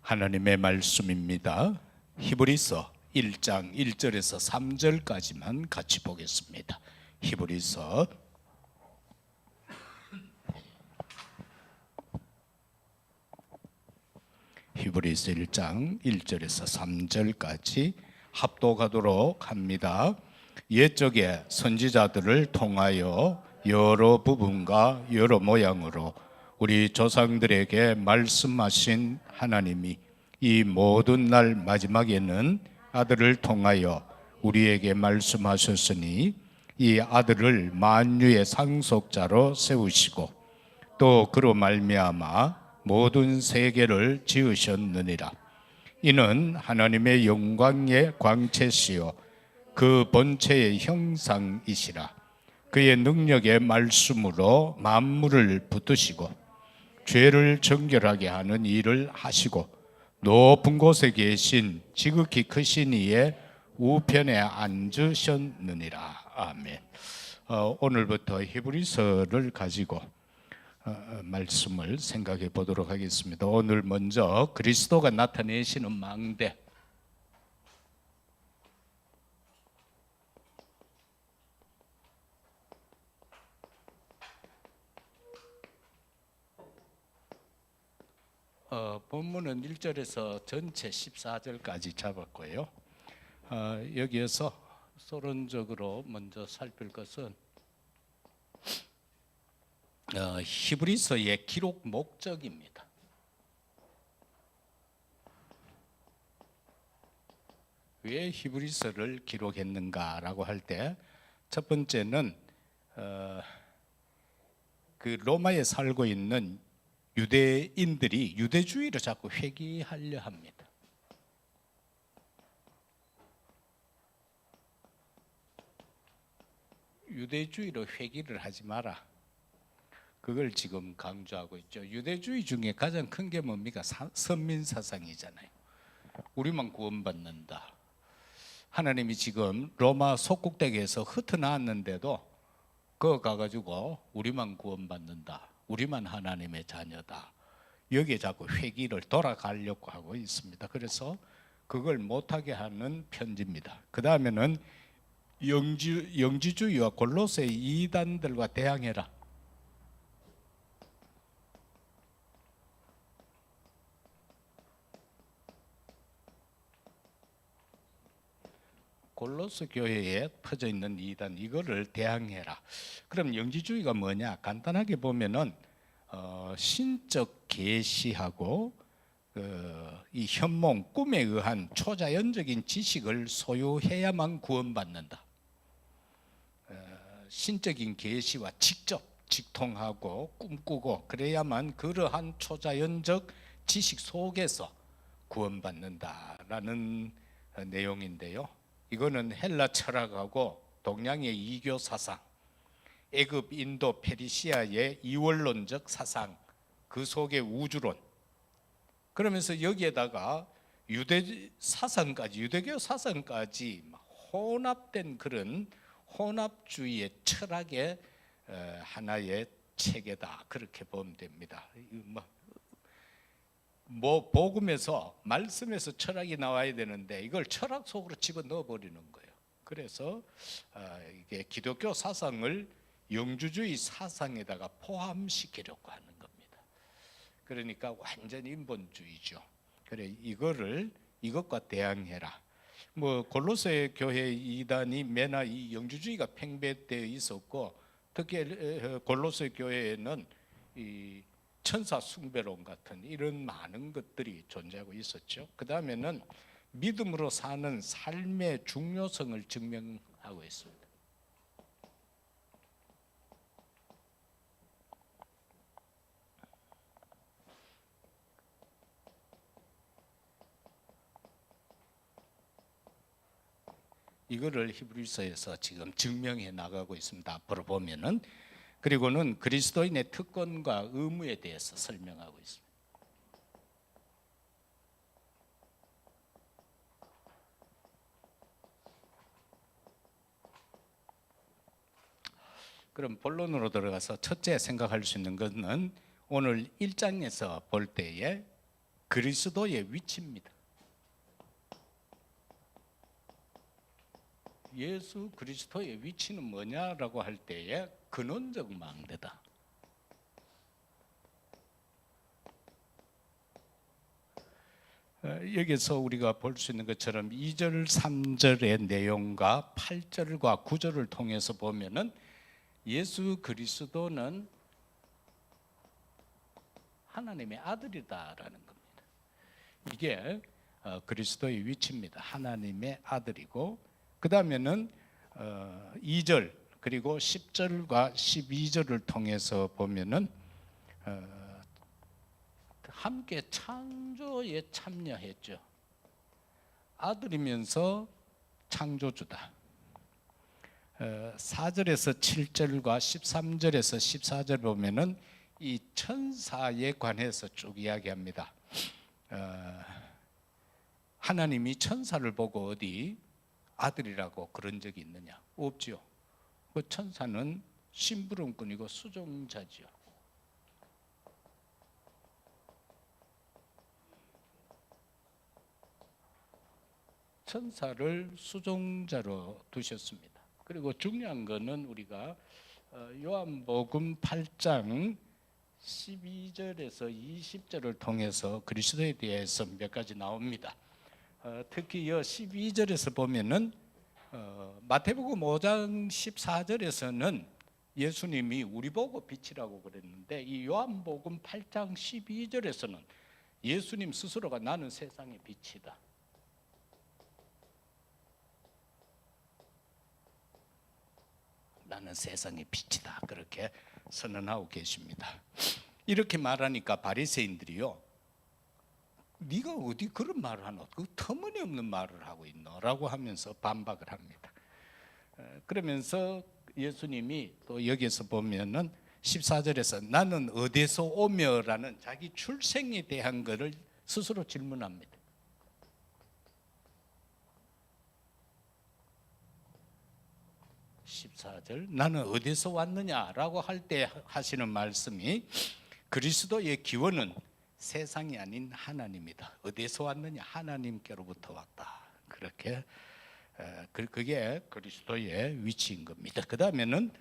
하나님의 말씀입니다. 히브리서 1장 1절에서 3절까지만 같이 보겠습니다. 히브리서 1장 1절에서 3절까지 합독하도록 합니다. 옛적에 선지자들을 통하여 여러 부분과 여러 모양으로 우리 조상들에게 말씀하신 하나님이 이 모든 날 마지막에는 아들을 통하여 우리에게 말씀하셨으니 이 아들을 만유의 상속자로 세우시고 또 그로 말미암아 모든 세계를 지으셨느니라. 이는 하나님의 영광의 광채시요 그 본체의 형상이시라. 그의 능력의 말씀으로 만물을 붙드시고 죄를 정결하게 하는 일을 하시고 높은 곳에 계신 지극히 크신 이의 우편에 앉으셨느니라. 아멘. 오늘부터 히브리서를 가지고 말씀을 생각해 보도록 하겠습니다. 오늘 먼저 그리스도가 나타내시는 망대, 본문은 1절에서 전체 14절까지 잡았고요. 여기에서 서론적으로 먼저 살필 것은 히브리서의 기록 목적입니다. 왜 히브리서를 기록했는가라고 할 때 첫 번째는 그 로마에 살고 있는 유대인들이 유대주의를 자꾸 회귀하려 합니다. 유대주의로 회귀를 하지 마라. 그걸 지금 강조하고 있죠. 유대주의 중에 가장 큰 게 뭡니까? 선민사상이잖아요. 우리만 구원받는다. 하나님이 지금 로마 속국대에서 흩어나왔는데도 그거 가가지고 우리만 구원받는다. 우리만 하나님의 자녀다. 여기에 자꾸 회귀를 돌아가려고 하고 있습니다. 그래서 그걸 못하게 하는 편지입니다. 그 다음에는 영지주의와 골로새 이단들과 대항해라. 골로새 교회에 퍼져 있는 이단, 이거를 대항해라. 그럼 영지주의가 뭐냐? 간단하게 보면은 신적 계시하고 이 현몽, 꿈에 의한 초자연적인 지식을 소유해야만 구원받는다. 신적인 계시와 직접 직통하고 꿈꾸고 그래야만 그러한 초자연적 지식 속에서 구원받는다라는 내용인데요. 이거는 헬라 철학하고 동양의 이교 사상, 애굽, 인도, 페르시아의 이원론적 사상, 그 속의 우주론, 그러면서 여기에다가 유대 사상까지, 유대교 사상까지 혼합된 그런 혼합주의의 철학의 하나의 체계다, 그렇게 보면 됩니다. 복음에서 말씀에서 철학이 나와야 되는데 이걸 철학 속으로 집어넣어 버리는 거예요. 그래서 이게 기독교 사상을 영주주의 사상에다가 포함시키려고 하는 겁니다. 그러니까 완전 인본주의죠. 그래, 이것과 대항해라. 골로새 교회 이단이 매나 이 영주주의가 팽배되어 있었고, 특히 골로새 교회에는 이 천사 숭배론 같은 이런 많은 것들이 존재하고 있었죠. 그 다음에는 믿음으로 사는 삶의 중요성을 증명하고 있습니다. 이거를 히브리서에서 지금 증명해 나가고 있습니다. 앞으로 보면은. 그리고는 그리스도인의 특권과 의무에 대해서 설명하고 있습니다. 그럼 본론으로 들어가서 첫째 생각할 수 있는 것은 오늘 1장에서 볼 때에 그리스도의 위치입니다. 예수 그리스도의 위치는 뭐냐라고 할 때에 근원적 망대다. 여기서 우리가 볼 수 있는 것처럼 2절, 3절의 내용과 8절과 9절을 통해서 보면은 예수 그리스도는 하나님의 아들이다라는 겁니다. 이게 그리스도의 위치입니다. 하나님의 아들이고, 그 다음에는 2절 그리고 10절과 12절을 통해서 보면은 함께 창조에 참여했죠. 아들이면서 창조주다. 4절에서 7절과 13절에서 14절 보면은 이 천사에 관해서 쭉 이야기합니다. 하나님이 천사를 보고 어디 아들이라고 그런 적이 있느냐? 없지요. 그 천사는 심부름꾼이고 수종자지요. 천사를 수종자로 두셨습니다. 그리고 중요한 것은 우리가 요한복음 8장 12절에서 20절을 통해서 그리스도에 대해서 몇 가지 나옵니다. 특히 이 12절에서 보면은 마태복음 5장 14절에서는 예수님이 우리 보고 빛이라고 그랬는데, 이 요한복음 8장 12절에서는 예수님 스스로가 나는 세상의 빛이다. 나는 세상의 빛이다. 그렇게 선언하고 계십니다. 이렇게 말하니까 바리새인들이요, 네가 어디 그런 말을 하노? 그 터무니없는 말을 하고 있노? 라고 하면서 반박을 합니다. 그러면서 예수님이 또 여기서 보면은 14절에서 나는 어디서 오며 라는 자기 출생에 대한 것을 스스로 질문합니다. 14절 나는 어디서 왔느냐라고 할 때 하시는 말씀이 그리스도의 기원은 세상이 아닌 하나님이다. 어디서 왔느냐? 하나님께로부터 왔다. 그렇게 그게 그리스도의 위치인 겁니다. 그 다음에는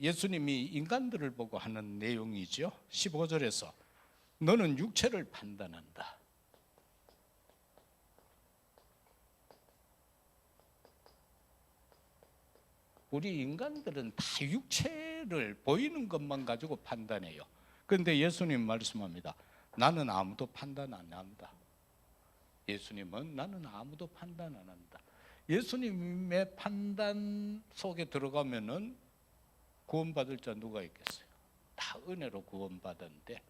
예수님이 인간들을 보고 하는 내용이죠. 15절에서 너는 육체를 판단한다. 우리 인간들은 다 육체를 보이는 것만 가지고 판단해요. 그런데 예수님 말씀합니다. 나는 아무도 판단 안 한다. 예수님은 나는 아무도 판단 안 한다. 예수님의 판단 속에 들어가면은 구원받을 자 누가 있겠어요? 다 은혜로 구원받았는데,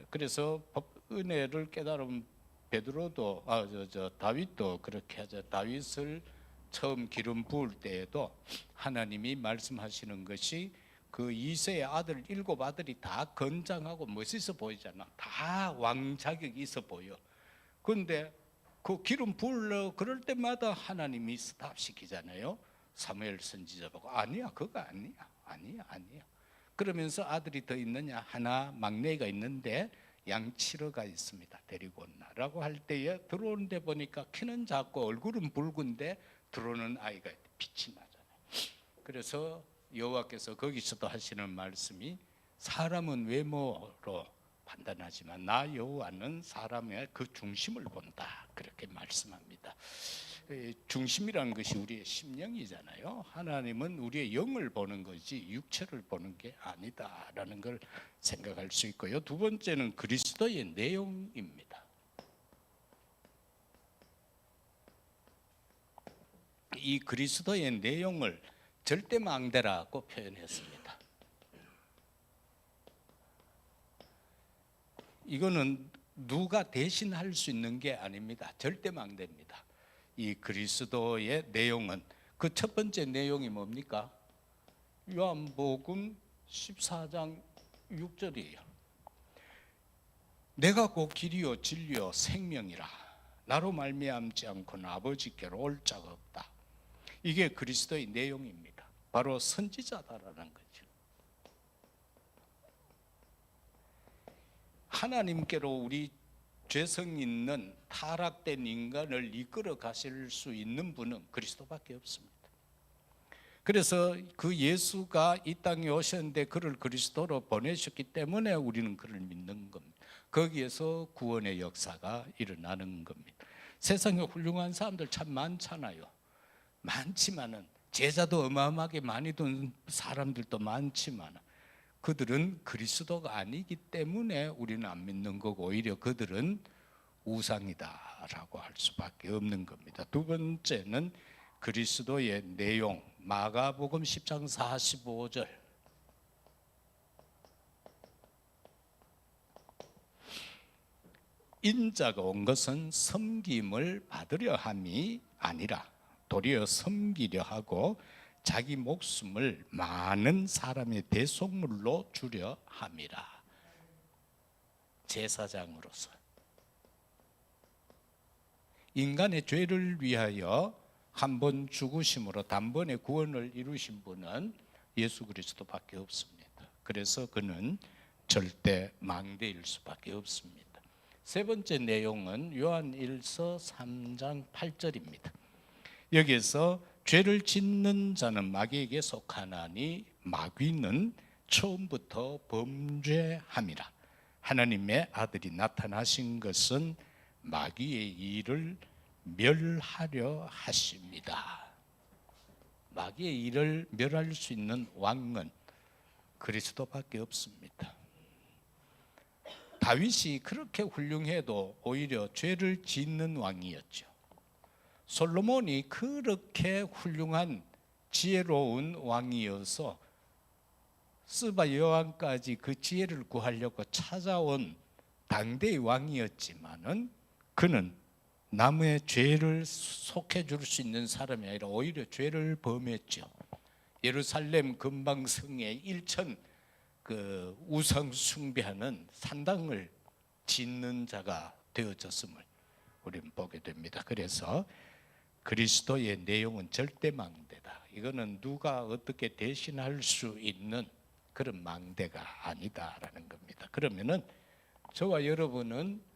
그래서 은혜를 깨달은 베드로도 다윗도 그렇게 하죠. 다윗을 처음 기름 부을 때에도 하나님이 말씀하시는 것이 그 이새의 아들 7 아들이 다 건장하고 멋있어 보이잖아. 다 왕 자격이 있어 보여. 그런데 그 기름 부으려 그럴 때마다 하나님이 스탑시키잖아요. 사무엘 선지자 보고 아니야 그거 아니야. 그러면서 아들이 더 있느냐? 하나 막내가 있는데 양치러가 있습니다. 데리고 온나라고 할 때에 들어오는데 보니까 키는 작고 얼굴은 붉은데 들어오는 아이가 빛이 나잖아요. 그래서 여호와께서 거기서도 하시는 말씀이 사람은 외모로 판단하지만 나 여호와는 사람의 그 중심을 본다. 그렇게 말씀합니다. 중심이라는 것이 우리의 심령이잖아요. 하나님은 우리의 영을 보는 거지 육체를 보는 게 아니다라는 걸 생각할 수 있고요. 두 번째는 그리스도의 내용입니다. 이 그리스도의 내용을 절대망대라고 표현했습니다. 이거는 누가 대신할 수 있는 게 아닙니다. 절대망대입니다. 이 그리스도의 내용은 그 첫 번째 내용이 뭡니까? 요한복음 14장 6절이에요. 내가 곧 길이요 진리요 생명이라 나로 말미암지 않고는 아버지께로 올 자가 없다. 이게 그리스도의 내용입니다. 바로 선지자다라는 거죠. 하나님께로 우리 죄성 있는 타락된 인간을 이끌어 가실 수 있는 분은 그리스도밖에 없습니다. 그래서 그 예수가 이 땅에 오셨는데 그를 그리스도로 보내셨기 때문에 우리는 그를 믿는 겁니다. 거기에서 구원의 역사가 일어나는 겁니다. 세상에 훌륭한 사람들 참 많잖아요. 많지만은 제자도 어마어마하게 많이 둔 사람들도 많지만 그들은 그리스도가 아니기 때문에 우리는 안 믿는 거고 오히려 그들은 우상이다라고 할 수밖에 없는 겁니다. 두 번째는 그리스도의 내용, 마가복음 10장 45절. 인자가 온 것은 섬김을 받으려 함이 아니라 도리어 섬기려 하고 자기 목숨을 많은 사람의 대속물로 주려 함이라. 제사장으로서 인간의 죄를 위하여 한 번 죽으심으로 단번에 구원을 이루신 분은 예수 그리스도밖에 없습니다. 그래서 그는 절대 망대일 수밖에 없습니다. 세 번째 내용은 요한일서 3장 8절입니다. 여기에서 죄를 짓는 자는 마귀에게 속하나니 마귀는 처음부터 범죄함이라. 하나님의 아들이 나타나신 것은 마귀의 일을 멸하려 하십니다. 마귀의 일을 멸할 수 있는 왕은 그리스도밖에 없습니다. 다윗이 그렇게 훌륭해도 오히려 죄를 짓는 왕이었죠. 솔로몬이 그렇게 훌륭한 지혜로운 왕이어서 스바 여왕까지 그 지혜를 구하려고 찾아온 당대의 왕이었지만은 그는 남의 죄를 속해 줄 수 있는 사람이 아니라 오히려 죄를 범했죠. 예루살렘 근방성에 1천 그 우상 숭배하는 산당을 짓는 자가 되어졌음을 우리는 보게 됩니다. 그래서 그리스도의 내용은 절대 망대다. 이거는 누가 어떻게 대신할 수 있는 그런 망대가 아니다라는 겁니다. 그러면은 저와 여러분은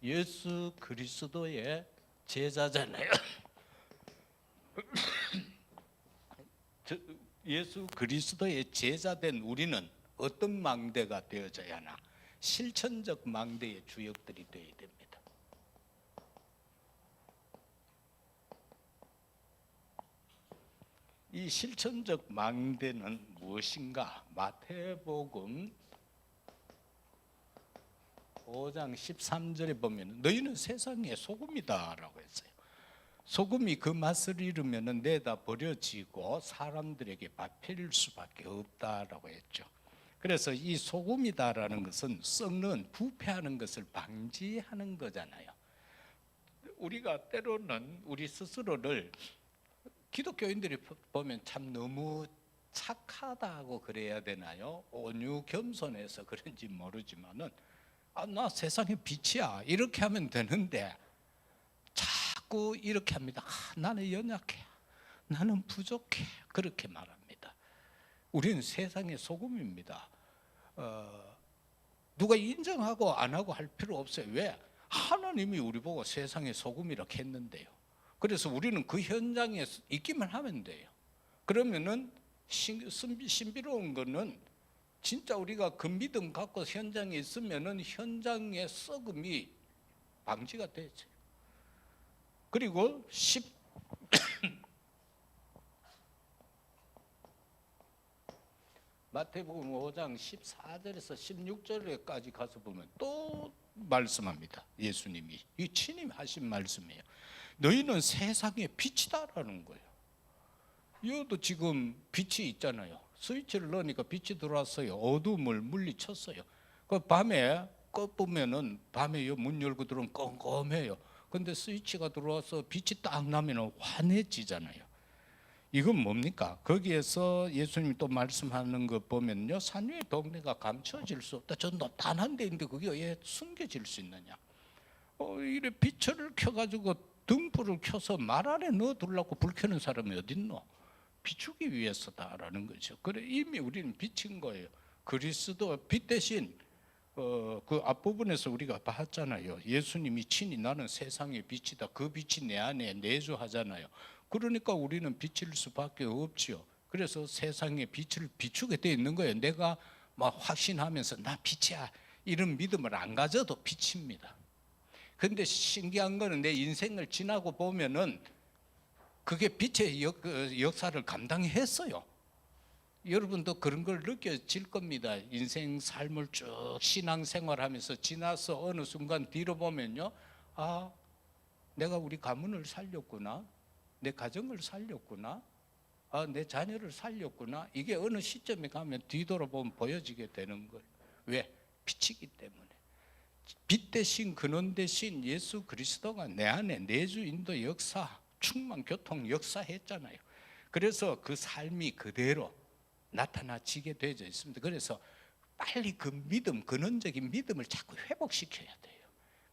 예수 그리스도의 제자잖아요. 예수 그리스도의 제자된 우리는 어떤 망대가 되어져야 하나? 실천적 망대의 주역들이 되어야 됩니다. 이 실천적 망대는 무엇인가? 마태복음 5장 13절에 보면 너희는 세상의 소금이다라고 했어요. 소금이 그 맛을 잃으면 내다 버려지고 사람들에게 밟힐 수밖에 없다라고 했죠. 그래서 이 소금이다라는 것은 썩는 부패하는 것을 방지하는 거잖아요. 우리가 때로는 우리 스스로를 기독교인들이 보면 참 너무 착하다고 그래야 되나요? 온유 겸손해서 그런지 모르지만은 나 세상의 빛이야 이렇게 하면 되는데 자꾸 이렇게 합니다. 나는 연약해, 나는 부족해 그렇게 말합니다. 우리는 세상의 소금입니다. 누가 인정하고 안 하고 할 필요 없어요. 왜? 하나님이 우리 보고 세상의 소금이라고 했는데요. 그래서 우리는 그 현장에 있기만 하면 돼요. 그러면은 신비로운 거는 진짜 우리가 그 믿음 갖고 현장에 있으면은 현장의 썩음이 방지가 되죠. 그리고 마태복음 5장 14절에서 16절까지 가서 보면 또 말씀합니다. 예수님이 이 친히 하신 말씀이에요. 너희는 세상의 빛이다라는 거예요. 여기도 지금 빛이 있잖아요. 스위치를 넣으니까 빛이 들어왔어요. 어둠을 물리쳤어요. 그 밤에 꺼보면은 밤에 문 열고 들어오면 껌껌해요. 근데 스위치가 들어와서 빛이 딱 나면 환해지잖아요. 이건 뭡니까? 거기에서 예수님이 또 말씀하는 거 보면요, 산 위의 동네가 감춰질 수 없다. 저 높단한 데인데 그게 왜 숨겨질 수 있느냐? 이래 빛을 켜가지고 등불을 켜서 말 안에 넣어두려고 불 켜는 사람이 어딨노? 비추기 위해서다라는 거죠. 그래 이미 우리는 빛인 거예요. 그리스도 빛 대신 그 앞부분에서 우리가 봤잖아요. 예수님이 친히 나는 세상의 빛이다. 그 빛이 내 안에 내주하잖아요. 그러니까 우리는 비칠 수밖에 없지요. 그래서 세상의 빛을 비추게 돼 있는 거예요. 내가 막 확신하면서 나 빛이야 이런 믿음을 안 가져도 빛입니다. 근데 신기한 거는 내 인생을 지나고 보면은 그게 빛의 역사를 감당했어요. 여러분도 그런 걸 느껴질 겁니다. 인생 삶을 쭉 신앙생활하면서 지나서 어느 순간 뒤로 보면요, 아, 내가 우리 가문을 살렸구나, 내 가정을 살렸구나, 아, 내 자녀를 살렸구나. 이게 어느 시점에 가면 뒤돌아보면 보여지게 되는 거예요. 왜? 빛이기 때문에. 빛 대신 근원 대신 예수 그리스도가 내 안에 내주 인도 역사, 충만 교통 역사했잖아요. 그래서 그 삶이 그대로 나타나지게 되어 있습니다. 그래서 빨리 그 믿음, 근원적인 믿음을 자꾸 회복시켜야 돼요.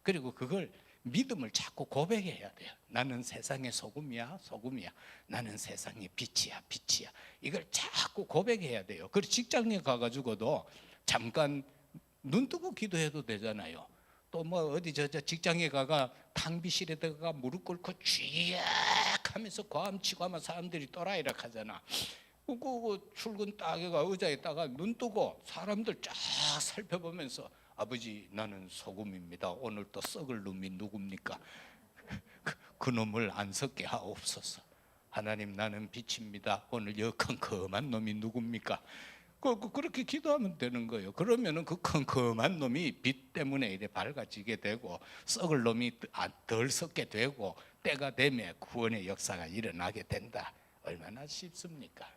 그리고 그걸 믿음을 자꾸 고백해야 돼요. 나는 세상의 소금이야, 소금이야. 나는 세상의 빛이야, 빛이야. 이걸 자꾸 고백해야 돼요. 그리고 직장에 가가지고도 잠깐 눈 뜨고 기도해도 되잖아요. 또 뭐 어디 저 직장에 가가 탕비실에 들어가 무릎 꿇고 쥐약 하면서 고함치고 하면 사람들이 또라이라 하잖아. 그 출근 딱 해가 의자에 다가 눈 뜨고 사람들 쫙 살펴보면서 아버지 나는 소금입니다. 오늘 또 썩을 놈이 누굽니까? 그 놈을 안 썩게 하옵소서. 하나님 나는 빛입니다. 오늘 여 컴컴한 놈이 누굽니까? 그렇게 기도하면 되는 거예요. 그러면은 그 컴컴한 놈이 빛 때문에 이래 밝아지게 되고 썩을 놈이 덜 썩게 되고 때가 되면 구원의 역사가 일어나게 된다. 얼마나 쉽습니까?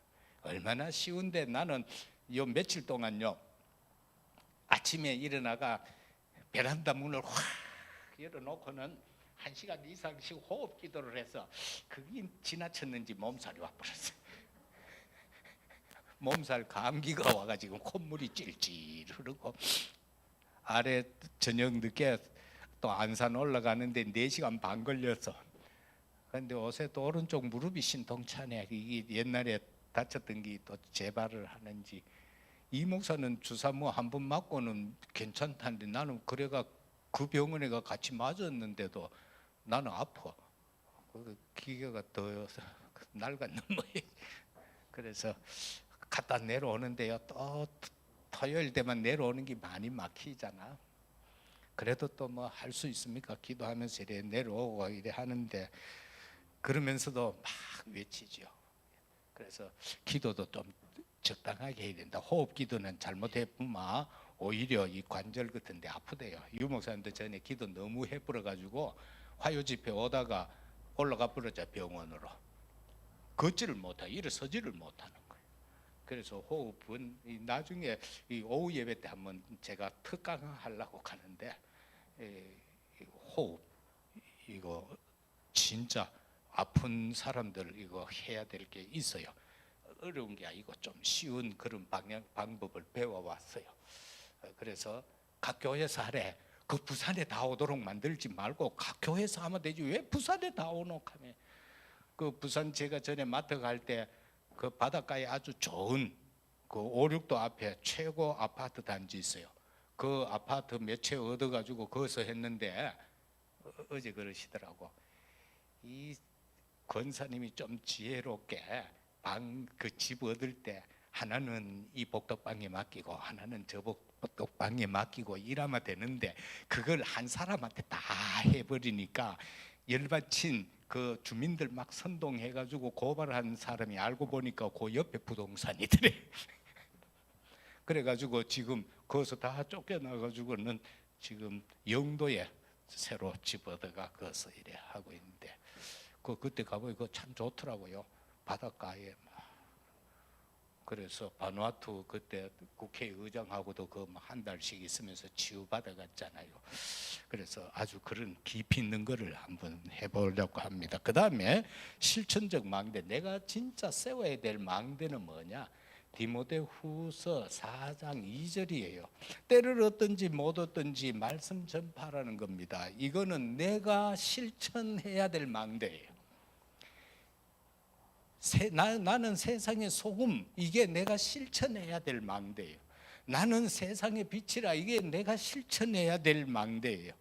얼마나 쉬운데 나는 요 며칠 동안요 아침에 일어나가 베란다 문을 확 열어놓고는 1시간 이상씩 호흡 기도를 해서 그게 지나쳤는지 몸살이 와버렸어요. 몸살 감기가 와가지고 콧물이 찔찔 흐르고 아래 저녁 늦게 또 안산 올라가는데 4시간 반 걸려서 그런데 요새 또 오른쪽 무릎이 신통차네. 이게 옛날에 다쳤던 게 또 재발을 하는지 이 목사는 주사 뭐 한 번 맞고는 괜찮다는데 나는 그래가 그 병원에 가 같이 맞았는데도 나는 아파. 그 기계가 더 낡았는 모양. 그래서 갔다 내려오는데요. 또 토요일 되면 내려오는 게 많이 막히잖아. 그래도 또 뭐 할 수 있습니까? 기도하면서 이래 내려오고 이래 하는데 그러면서도 막 외치죠. 그래서 기도도 좀 적당하게 해야 된다. 호흡 기도는 잘못해 보면 오히려 이 관절 같은 데 아프대요. 유 목사님도 전에 기도 너무 해버려 가지고 화요 집회 오다가 올라가 버렸죠. 병원으로. 걷지를 못하고 일어서지를 못하는 거예요. 그래서 호흡은 나중에 이 오후 예배 때 한번 제가 특강하려고 가는데 호흡 이거 진짜 아픈 사람들 이거 해야 될 게 있어요. 어려운 게 아니고 좀 쉬운 그런 방법을 배워왔어요. 그래서 각 교회에서 하래. 그 부산에 다 오도록 만들지 말고 각 교회에서 하면 되지. 왜 부산에 다 오노 하면 그 부산 제가 전에 마트 갈 때 그 바닷가에 아주 좋은 그 5, 6도 앞에 최고 아파트 단지 있어요. 그 아파트 몇 채 얻어가지고 거기서 했는데 어제 그러시더라고. 이 권사님이 좀 지혜롭게 그 집 얻을 때 하나는 이 복덕방에 맡기고 하나는 저 복덕방에 맡기고 이러면 되는데 그걸 한 사람한테 다 해버리니까 열받친 그 주민들 막 선동해가지고 고발한 사람이 알고 보니까 그 옆에 부동산이더래. 그래가지고 지금 거기서 다 쫓겨나가지고는 지금 영도에 새로 집 얻어가 거기서 이래 하고 있는데 그때 가보니까 참 좋더라고요. 바닷가에 그래서 바누아투 그때 국회의장하고도 그 한 달씩 있으면서 치유받아 갔잖아요. 그래서 아주 그런 깊이 있는 거를 한번 해보려고 합니다. 그 다음에 실천적 망대. 내가 진짜 세워야 될 망대는 뭐냐? 디모데후서 4장 2절이에요. 때를 얻든지 못 얻든지 말씀 전파라는 겁니다. 이거는 내가 실천해야 될 망대예요. 나는 세상의 소금, 이게 내가 실천해야 될 망대예요. 나는 세상의 빛이라. 이게 내가 실천해야 될 망대예요.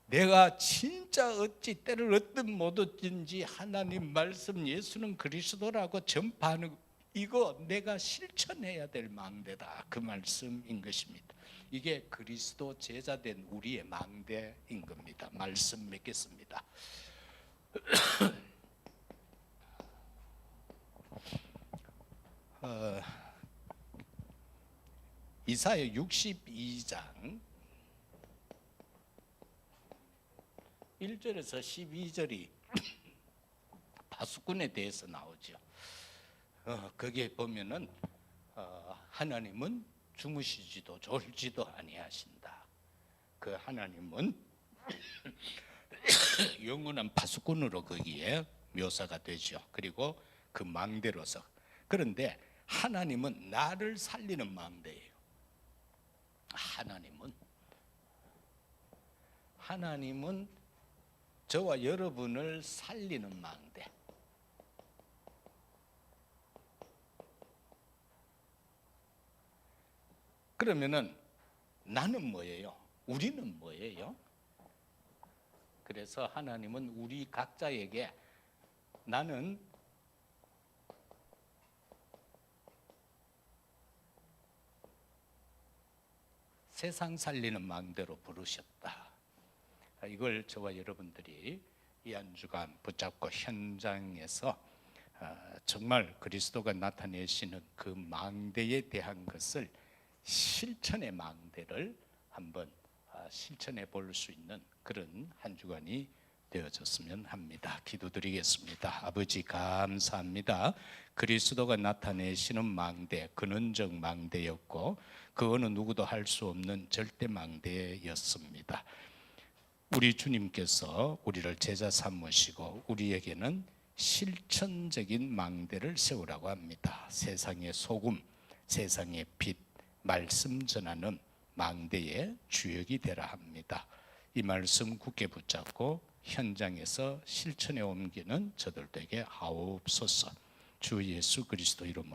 내가 진짜 어찌 때를 얻든 못 얻든지 하나님 말씀 예수는 그리스도라고 전파하는, 이거 내가 실천해야 될 망대다, 그 말씀인 것입니다. 이게 그리스도 제자된 우리의 망대인 겁니다. 말씀 맺겠습니다. 이사야 62장 1절에서 12절이 파수꾼에 대해서 나오죠. 거기에 보면은 하나님은 주무시지도 졸지도 아니하신다. 그 하나님은 영원한 파수꾼으로 거기에 묘사가 되죠. 그리고 그 망대로서. 그런데 하나님은 나를 살리는 망대예요. 하나님은 저와 여러분을 살리는 망대. 그러면은 나는 뭐예요? 우리는 뭐예요? 그래서 하나님은 우리 각자에게 나는 세상 살리는 망대로 부르셨다. 이걸 저와 여러분들이 이 한 주간 붙잡고 현장에서 정말 그리스도가 나타내시는 그 망대에 대한 것을, 실천의 망대를 한번 실천해 볼 수 있는 그런 한 주간이 되어졌으면 합니다. 기도드리겠습니다. 아버지 감사합니다. 그리스도가 나타내시는 망대, 근원적 망대였고 그 어느 누구도 할 수 없는 절대 망대였습니다. 우리 주님께서 우리를 제자 삼으시고 우리에게는 실천적인 망대를 세우라고 합니다. 세상의 소금, 세상의 빛, 말씀 전하는 망대의 주역이 되라 합니다. 이 말씀 굳게 붙잡고 현장에서 실천에 옮기는 저들에게 하옵소서. 주 예수 그리스도 이름으로